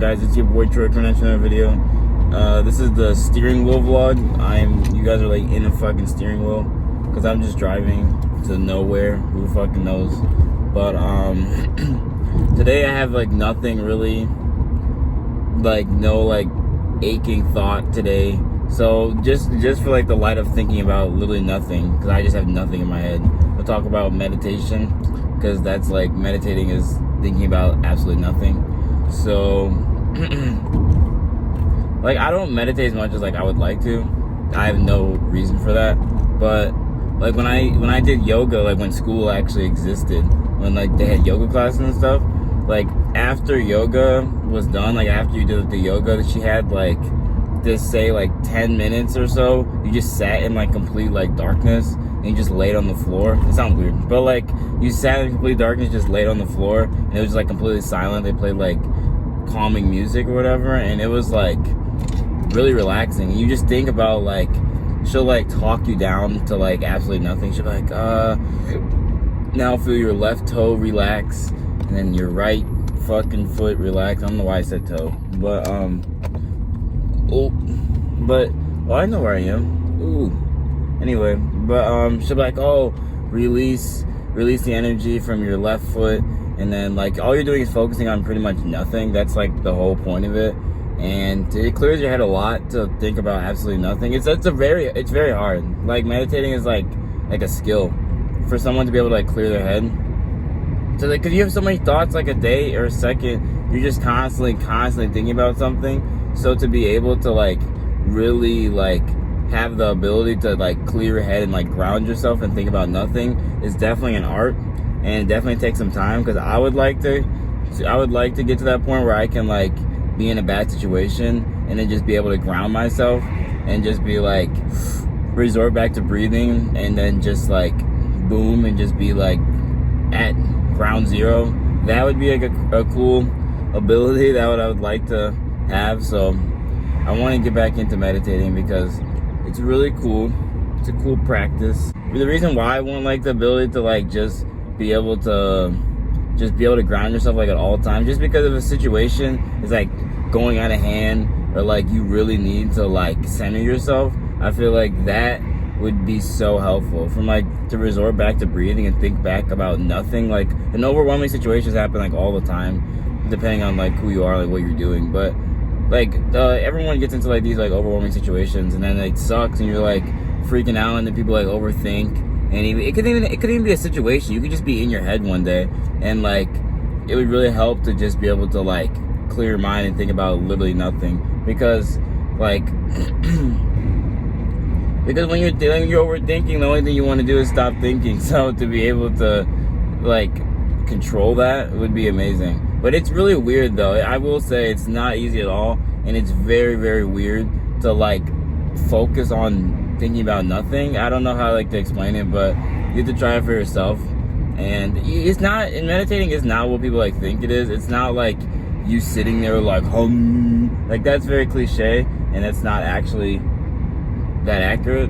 guys? It's your boy Troy coming at you in another video. This is the steering wheel vlog. You guys are like in a fucking steering wheel because I'm just driving to nowhere. Who fucking knows? But today I have like nothing really, like no like aching thought today. So just for like the light of thinking about literally nothing, because I just have nothing in my head. We'll talk about meditation, because that's like meditating is thinking about absolutely nothing. So like I don't meditate as much as like I would like to. I have no reason for that. But like when I did yoga, like when school actually existed, when like they had yoga classes and stuff, like after yoga was done, like after you did the yoga, she had like this say like 10 minutes or so, you just sat in like complete like darkness and you just laid on the floor. It sounds weird, but like you sat in complete darkness, just laid on the floor, and it was like completely silent. They played like calming music or whatever, and it was like really relaxing. You just think about like, she'll like talk you down to like absolutely nothing. She'll be like, now feel your left toe relax, and then your right fucking foot relax. I don't know why I said toe, but I know where I am. Anyway, but she'll be like, oh, release the energy from your left foot, and then like all you're doing is focusing on pretty much nothing. That's like the whole point of it, and it clears your head a lot to think about absolutely nothing. It's very hard. Like meditating is like a skill for someone to be able to like clear their head. So like, cause you have so many thoughts like a day or a second, you're just constantly thinking about something. So to be able to like really like have the ability to like clear your head and like ground yourself and think about nothing is definitely an art, and it definitely takes some time, because I would like to get to that point where I can like be in a bad situation and then just be able to ground myself and just be like resort back to breathing, and then just like boom and just be like at ground zero. That would be like a cool ability that I would like to have. So I want to get back into meditating because it's really cool. It's a cool practice. The reason why I want like the ability to like just be able to ground yourself like at all times, just because if a situation is like going out of hand, or like you really need to like center yourself, I feel like that would be so helpful. From like to resort back to breathing and think back about nothing. Like, and overwhelming situations happen like all the time, depending on like who you are, like what you're doing. But like everyone gets into like these like overwhelming situations, and then it sucks, and you're like freaking out, and then people like overthink, and it could even be a situation. You could just be in your head one day, and like it would really help to just be able to like clear your mind and think about literally nothing, because like because when you're overthinking, the only thing you want to do is stop thinking. So to be able to like control that would be amazing. But it's really weird though. I will say it's not easy at all, and it's very, very weird to like focus on thinking about nothing. I don't know how like to explain it, but you have to try it for yourself. And it's not, in meditating is not what people like think it is. It's not like you sitting there like hum, like that's very cliche, and that's not actually that accurate.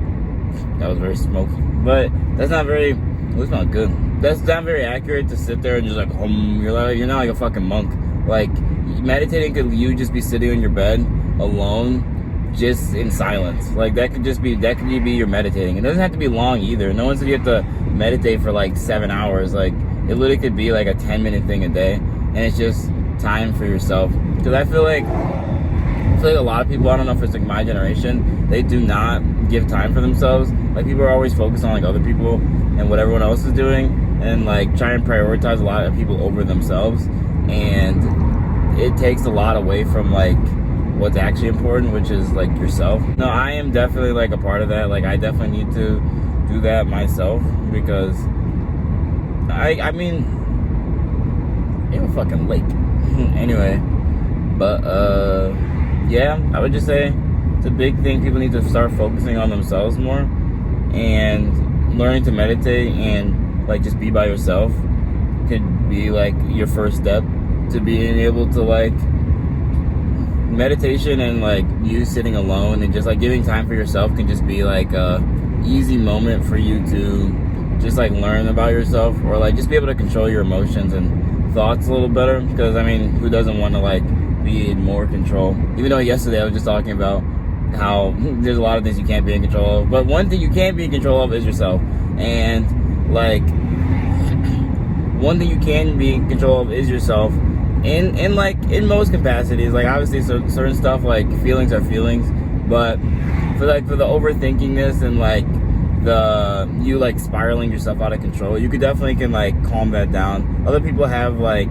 That was very smoky, but that's not very, it's not good. That's not very accurate to sit there and just like hum. You're not like a fucking monk. Like meditating could you just be sitting on your bed alone, just in silence. Like that could be your meditating. It doesn't have to be long either. No one said you have to meditate for like 7 hours. Like it literally could be like a 10-minute thing a day, and it's just time for yourself. Because I feel like a lot of people, I don't know if it's like my generation, they do not give time for themselves. Like people are always focused on like other people and what everyone else is doing, and like try and prioritize a lot of people over themselves, and it takes a lot away from like what's actually important, which is like yourself. No, I am definitely like a part of that. Like I definitely need to do that myself, because I mean you're a fucking lake. Anyway, but yeah, I would just say it's a big thing. People need to start focusing on themselves more, and learning to meditate and like just be by yourself could be like your first step to being able to like meditation, and like you sitting alone and just like giving time for yourself can just be like a easy moment for you to just like learn about yourself, or like just be able to control your emotions and thoughts a little better. Because I mean, who doesn't want to like be in more control. Even though yesterday I was just talking about how there's a lot of things you can't be in control of, but one thing you can be in control of is yourself. And like, one thing you can be in control of is yourself. In like, in most capacities, like obviously certain stuff, like feelings are feelings, but for the overthinkingness and like you like spiraling yourself out of control, you could definitely can like calm that down. Other people have like,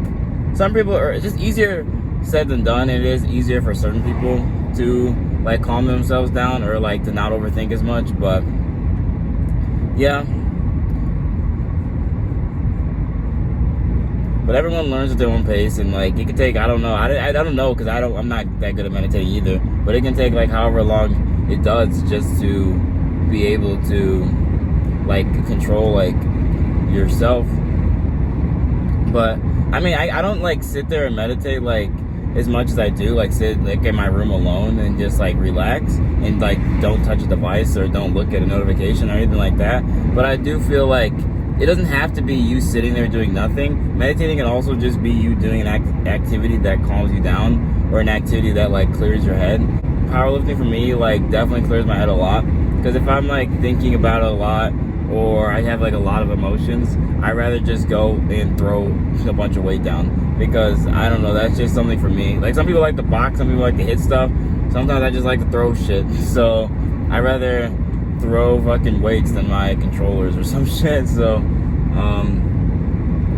some people are, it's just easier said than done. It is easier for certain people to like calm themselves down or like to not overthink as much, but yeah. But everyone learns at their own pace, and like it could take, I don't know, I don't know, because I'm not that good at meditating either, but it can take like however long it does just to be able to like control like yourself. But I mean, I don't like sit there and meditate like as much as I do, like sit like in my room alone and just like relax and like don't touch a device or don't look at a notification or anything like that. But I do feel like it doesn't have to be you sitting there doing nothing. Meditating can also just be you doing an activity that calms you down, or an activity that like clears your head. Powerlifting for me like definitely clears my head a lot, because if I'm like thinking about it a lot, or I have like a lot of emotions, I'd rather just go and throw a bunch of weight down, because I don't know, that's just something for me. Like some people like to box, some people like to hit stuff. Sometimes I just like to throw shit. So I'd rather throw fucking weights than my controllers or some shit. So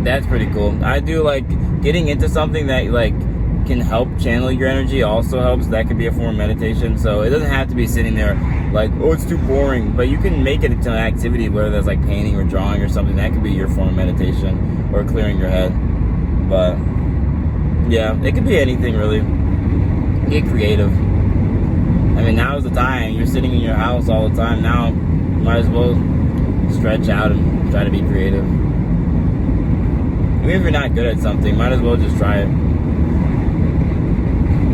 that's pretty cool. I do like getting into something that like can help channel your energy also helps. That could be a form of meditation. So it doesn't have to be sitting there like, oh, it's too boring, but you can make it into an activity, whether that's like painting or drawing or something. That could be your form of meditation, or clearing your head. But yeah, it could be anything really. Get creative. I mean, now is the time. You're sitting in your house all the time. Now you might as well stretch out and try to be creative. Even if you're not good at something, might as well just try it.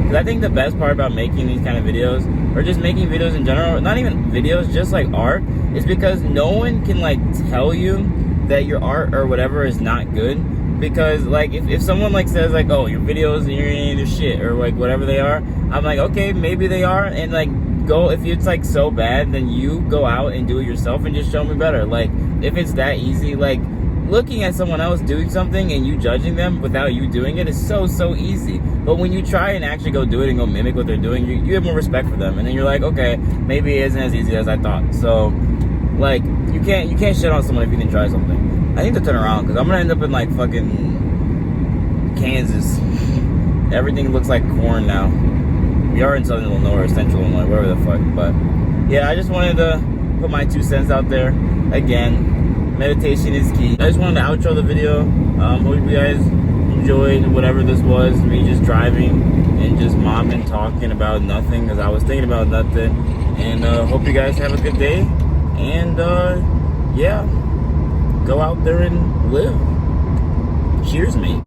Because I think the best part about making these kind of videos, or just making videos in general, not even videos, just like art, is because no one can like tell you that your art or whatever is not good. Because like if someone like says like, oh, your videos and your shit, or like whatever they are, I'm like, okay, maybe they are, and like go, if it's like so bad, then you go out and do it yourself and just show me better. Like if it's that easy, like looking at someone else doing something and you judging them without you doing it is so easy. But when you try and actually go do it and go mimic what they're doing, you have more respect for them, and then you're like, okay, maybe it isn't as easy as I thought. So like you can't shit on someone if you can try something. I need to turn around, because I'm gonna end up in like fucking Kansas. Everything looks like corn now. We are in Southern Illinois or Central Illinois, whatever the fuck. But yeah, I just wanted to put my 2 cents out there. Again, meditation is key. I just wanted to outro the video. Hope you guys enjoyed whatever this was. Me just driving and just momming, talking about nothing, because I was thinking about nothing. And hope you guys have a good day. And yeah, go out there and live. Cheers, mate.